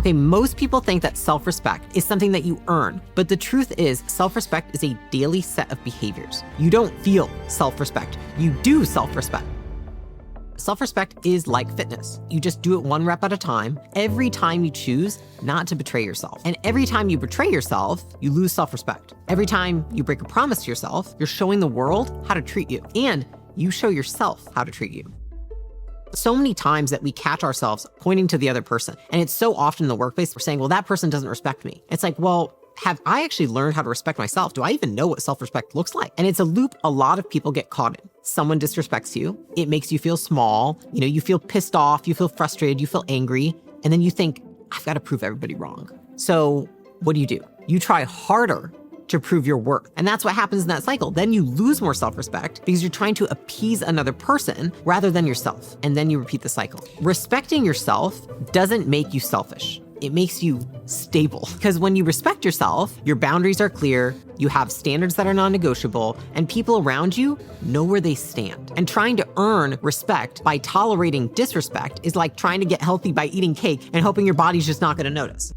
Okay, most people think that self-respect is something that you earn, but the truth is self-respect is a daily set of behaviors. You don't feel self-respect, you do self-respect. Self-respect is like fitness. You just do it one rep at a time, every time you choose not to betray yourself. And every time you betray yourself, you lose self-respect. Every time you break a promise to yourself, you're showing the world how to treat you, and you show yourself how to treat you. So many times that we catch ourselves pointing to the other person, and it's so often in the workplace, we're saying, well, that person doesn't respect me. It's like, well, have I actually learned how to respect myself? Do I even know what self-respect looks like? And it's a loop a lot of people get caught in. Someone disrespects you. It makes you feel small. You feel pissed off, you feel frustrated, you feel angry. And then you think, I've got to prove everybody wrong. So what do? You try harder to prove your worth. And that's what happens in that cycle. Then you lose more self-respect because you're trying to appease another person rather than yourself. And then you repeat the cycle. Respecting yourself doesn't make you selfish. It makes you stable. Because when you respect yourself, your boundaries are clear, you have standards that are non-negotiable, and people around you know where they stand. And trying to earn respect by tolerating disrespect is like trying to get healthy by eating cake and hoping your body's just not gonna notice.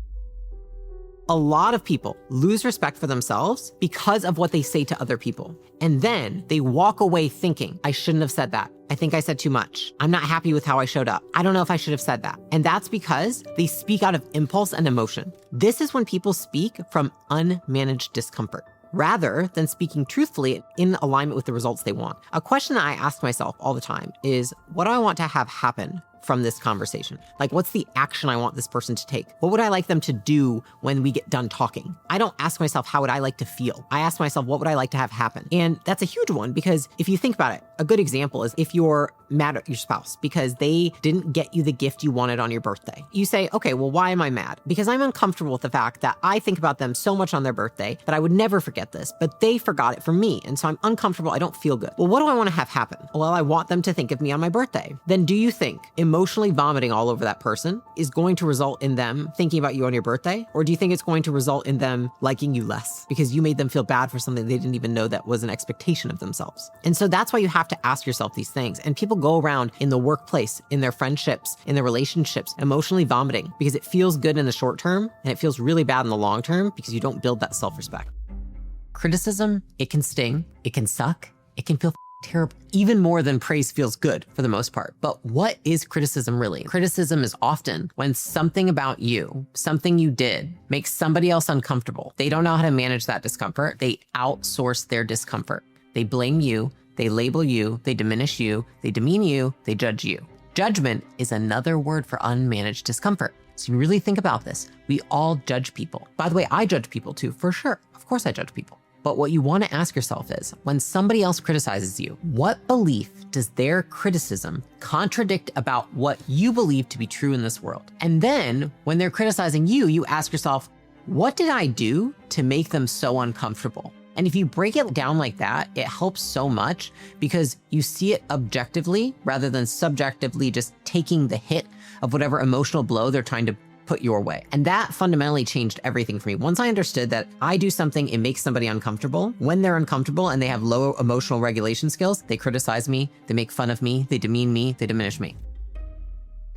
A lot of people lose respect for themselves because of what they say to other people. And then they walk away thinking, I shouldn't have said that. I think I said too much. I'm not happy with how I showed up. I don't know if I should have said that. And that's because they speak out of impulse and emotion. This is when people speak from unmanaged discomfort, rather than speaking truthfully in alignment with the results they want. A question that I ask myself all the time is, what do I want to have happen from this conversation? Like, what's the action I want this person to take? What would I like them to do when we get done talking? I don't ask myself, how would I like to feel? I ask myself, what would I like to have happen? And that's a huge one, because if you think about it, a good example is if you're mad at your spouse because they didn't get you the gift you wanted on your birthday. You say, okay, well, why am I mad? Because I'm uncomfortable with the fact that I think about them so much on their birthday that I would never forget this, but they forgot it for me. And so I'm uncomfortable, I don't feel good. Well, what do I want to have happen? Well, I want them to think of me on my birthday. Then do you think emotionally vomiting all over that person is going to result in them thinking about you on your birthday? Or do you think it's going to result in them liking you less because you made them feel bad for something they didn't even know that was an expectation of themselves? And so that's why you have to ask yourself these things. And people go around in the workplace, in their friendships, in their relationships, emotionally vomiting because it feels good in the short term and it feels really bad in the long term because you don't build that self-respect. Criticism, it can sting, it can suck, it can feel terrible, even more than praise feels good for the most part. But what is criticism really? Criticism is often when something about you, something you did, makes somebody else uncomfortable. They don't know how to manage that discomfort. They outsource their discomfort. They blame you, they label you, they diminish you, they demean you, they judge you. Judgment is another word for unmanaged discomfort. So you really think about this. We all judge people. By the way, I judge people too, for sure. Of course I judge people. But what you want to ask yourself is, when somebody else criticizes you, what belief does their criticism contradict about what you believe to be true in this world? And then when they're criticizing you, you ask yourself, what did I do to make them so uncomfortable? And if you break it down like that, it helps so much because you see it objectively rather than subjectively just taking the hit of whatever emotional blow they're trying to put your way. And that fundamentally changed everything for me. Once I understood that I do something, it makes somebody uncomfortable. When they're uncomfortable and they have low emotional regulation skills, they criticize me, they make fun of me, they demean me, they diminish me.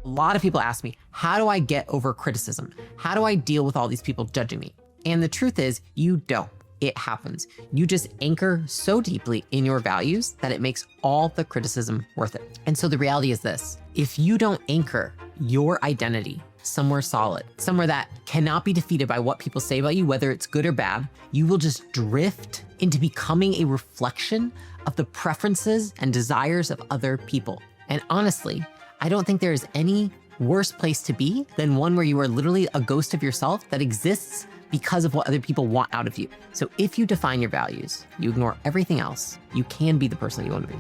A lot of people ask me, how do I get over criticism? How do I deal with all these people judging me? And the truth is, you don't. It happens. You just anchor so deeply in your values that it makes all the criticism worth it. And so the reality is this: if you don't anchor your identity somewhere solid, somewhere that cannot be defeated by what people say about you, whether it's good or bad, you will just drift into becoming a reflection of the preferences and desires of other people. And honestly, I don't think there is any worse place to be than one where you are literally a ghost of yourself that exists because of what other people want out of you. So if you define your values, you ignore everything else, you can be the person you want to be.